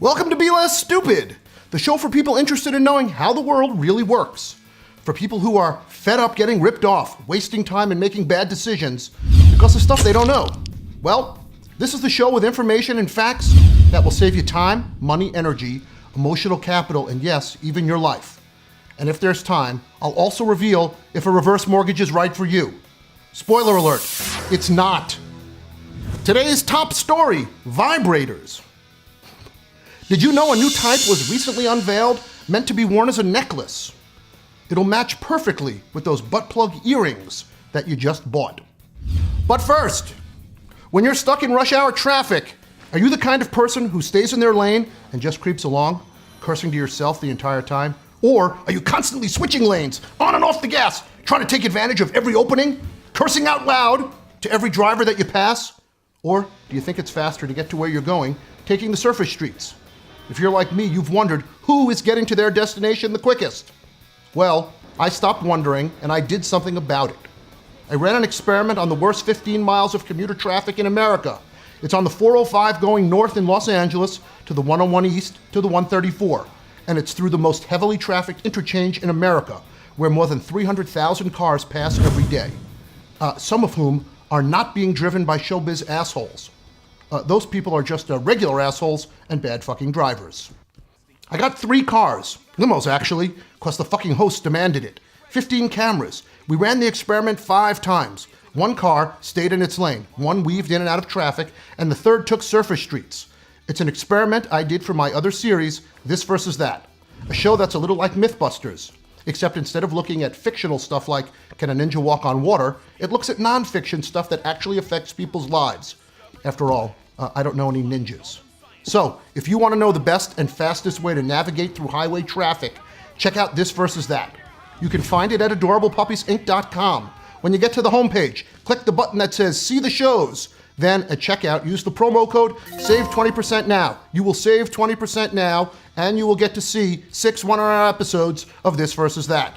Welcome to Be Less Stupid, the show for people interested in knowing how the world really works. For people who are fed up getting ripped off, wasting time and making bad decisions because of stuff they don't know. Well, this is the show with information and facts that will save you time, money, energy, emotional capital, and yes, even your life. And if there's time, I'll also reveal if a reverse mortgage is right for you. Spoiler alert, it's not. Today's top story, vibrators. Did you know a new type was recently unveiled, meant to be worn as a necklace? It'll match perfectly with those butt plug earrings that you just bought. But first, when you're stuck in rush hour traffic, are you the kind of person who stays in their lane and just creeps along, cursing to yourself the entire time? Or are you constantly switching lanes, on and off the gas, trying to take advantage of every opening, cursing out loud to every driver that you pass? Or do you think it's faster to get to where you're going, taking the surface streets? If you're like me, you've wondered who is getting to their destination the quickest. Well, I stopped wondering and I did something about it. I ran an experiment on the worst 15 miles of commuter traffic in America. It's on the 405 going north in Los Angeles to the 101 east to the 134. And it's through the most heavily trafficked interchange in America, where more than 300,000 cars pass every day. Some of whom are not being driven by showbiz assholes. Those people are just regular assholes and bad fucking drivers. I got 3 cars, limos actually, because the fucking host demanded it. 15 cameras. We ran the experiment 5 times. 1 car stayed in its lane, 1 weaved in and out of traffic, and the 3rd took surface streets. It's an experiment I did for my other series, This versus That, a show that's a little like Mythbusters, except instead of looking at fictional stuff like can a ninja walk on water, it looks at non-fiction stuff that actually affects people's lives. After all, I don't know any ninjas. So, if you want to know the best and fastest way to navigate through highway traffic, check out This versus That. You can find it at adorablepuppies.com. When you get to the homepage, click the button that says See the Shows. Then at checkout, use the promo code SAVE20% NOW. You will save 20% now, and you will get to see 6 one-hour episodes of This versus That.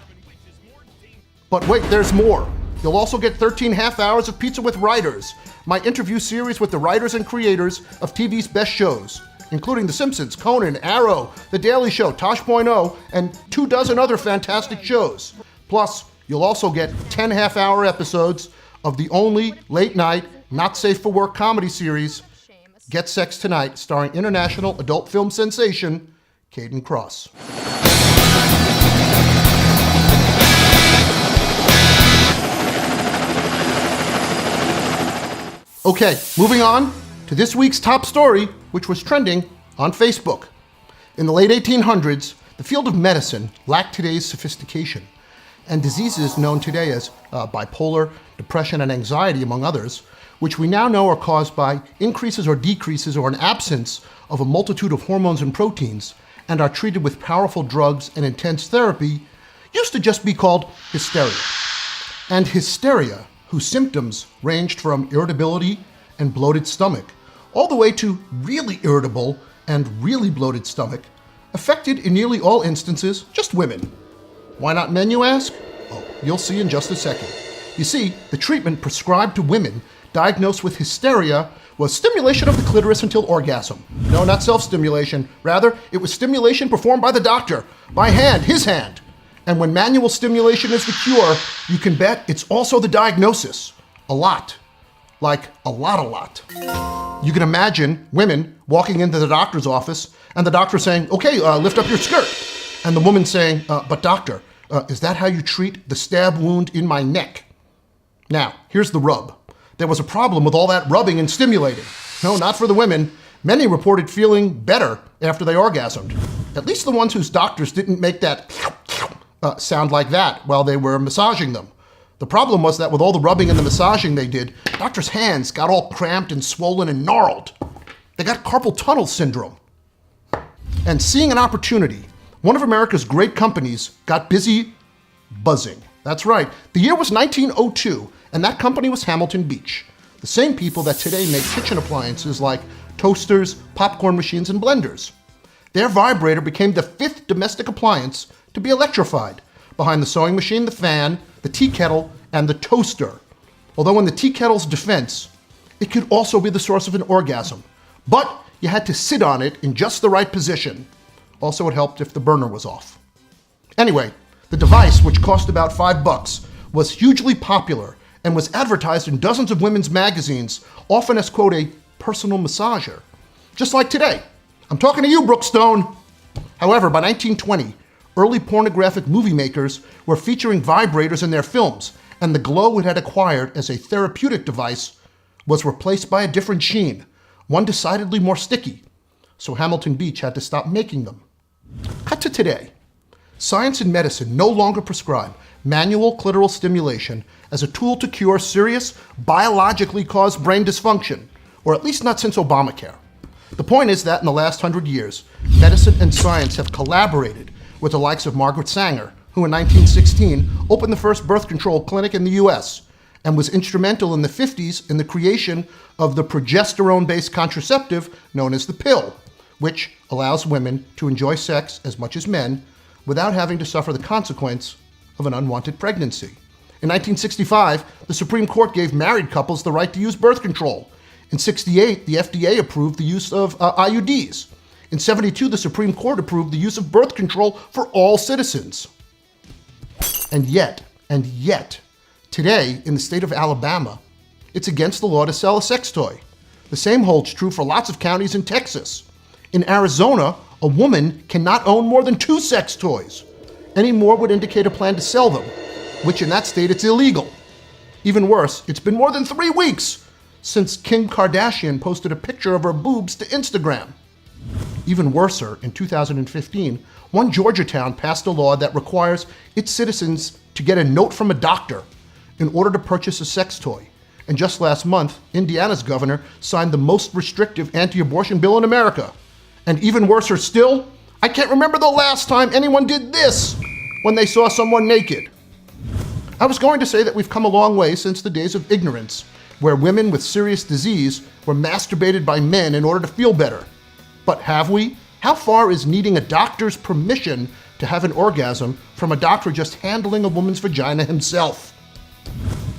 But wait, there's more. You'll also get 13 half hours of Pizza with Writers, my interview series with the writers and creators of TV's best shows, including The Simpsons, Conan, Arrow, The Daily Show, Tosh.0, and 24 other fantastic shows. Plus, you'll also get 10 half-hour episodes of the only late-night, not-safe-for-work comedy series, Get Sex Tonight, starring international adult film sensation, Caden Cross. Okay, moving on to this week's top story, which was trending on Facebook. In the late 1800s, the field of medicine lacked today's sophistication, and diseases known today as bipolar, depression, and anxiety, among others, which we now know are caused by increases or decreases or an absence of a multitude of hormones and proteins, and are treated with powerful drugs and intense therapy, used to just be called hysteria. And hysteria, whose symptoms ranged from irritability and bloated stomach, all the way to really irritable and really bloated stomach, affected in nearly all instances just women. Why not men, you ask? Oh, you'll see in just a second. You see, the treatment prescribed to women diagnosed with hysteria was stimulation of the clitoris until orgasm. No, not self-stimulation. Rather, it was stimulation performed by the doctor, by hand, his hand. And when manual stimulation is the cure, you can bet it's also the diagnosis. A lot. Like a lot. You can imagine women walking into the doctor's office and the doctor saying, okay, lift up your skirt. And the woman saying, but doctor, is that how you treat the stab wound in my neck? Now, here's the rub. There was a problem with all that rubbing and stimulating. No, not for the women. Many reported feeling better after they orgasmed. At least the ones whose doctors didn't make that sound like that while they were massaging them. The problem was that with all the rubbing and the massaging they did, doctors' hands got all cramped and swollen and gnarled. They got carpal tunnel syndrome. And seeing an opportunity, one of America's great companies got busy buzzing. That's right. The year was 1902, and that company was Hamilton Beach. The same people that today make kitchen appliances like toasters, popcorn machines, and blenders. Their vibrator became the 5th domestic appliance to be electrified, behind the sewing machine, the fan, the tea kettle, and the toaster. Although in the tea kettle's defense, it could also be the source of an orgasm. But you had to sit on it in just the right position. Also, it helped if the burner was off. Anyway, the device, which cost about $5, was hugely popular and was advertised in dozens of women's magazines, often as, quote, a personal massager. Just like today. I'm talking to you, Brookstone. However, by 1920, early pornographic movie makers were featuring vibrators in their films, and the glow it had acquired as a therapeutic device was replaced by a different sheen, one decidedly more sticky. So Hamilton Beach had to stop making them. Cut to today. Science and medicine no longer prescribe manual clitoral stimulation as a tool to cure serious, biologically caused brain dysfunction, or at least not since Obamacare. The point is that in the last 100 years, medicine and science have collaborated with the likes of Margaret Sanger, who in 1916 opened the first birth control clinic in the US and was instrumental in the 50s in the creation of the progesterone-based contraceptive known as the pill, which allows women to enjoy sex as much as men without having to suffer the consequence of an unwanted pregnancy. In 1965, the Supreme Court gave married couples the right to use birth control. In 68, the FDA approved the use of IUDs. In 72, the Supreme Court approved the use of birth control for all citizens. And yet, today, in the state of Alabama, it's against the law to sell a sex toy. The same holds true for lots of counties in Texas. In Arizona, a woman cannot own more than 2 sex toys. Any more would indicate a plan to sell them, which in that state it's illegal. Even worse, it's been more than 3 weeks since Kim Kardashian posted a picture of her boobs to Instagram. Even worser, in 2015, one Georgia town passed a law that requires its citizens to get a note from a doctor in order to purchase a sex toy. And just last month, Indiana's governor signed the most restrictive anti-abortion bill in America. And even worser still, I can't remember the last time anyone did this when they saw someone naked. I was going to say that we've come a long way since the days of ignorance, where women with serious disease were masturbated by men in order to feel better. But have we? How far is needing a doctor's permission to have an orgasm from a doctor just handling a woman's vagina himself?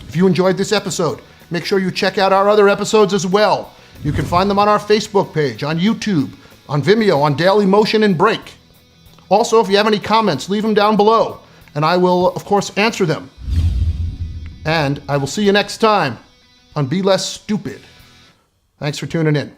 If you enjoyed this episode, make sure you check out our other episodes as well. You can find them on our Facebook page, on YouTube, on Vimeo, on Daily Motion and Break. Also, if you have any comments, leave them down below, and I will, of course, answer them. And I will see you next time on Be Less Stupid. Thanks for tuning in.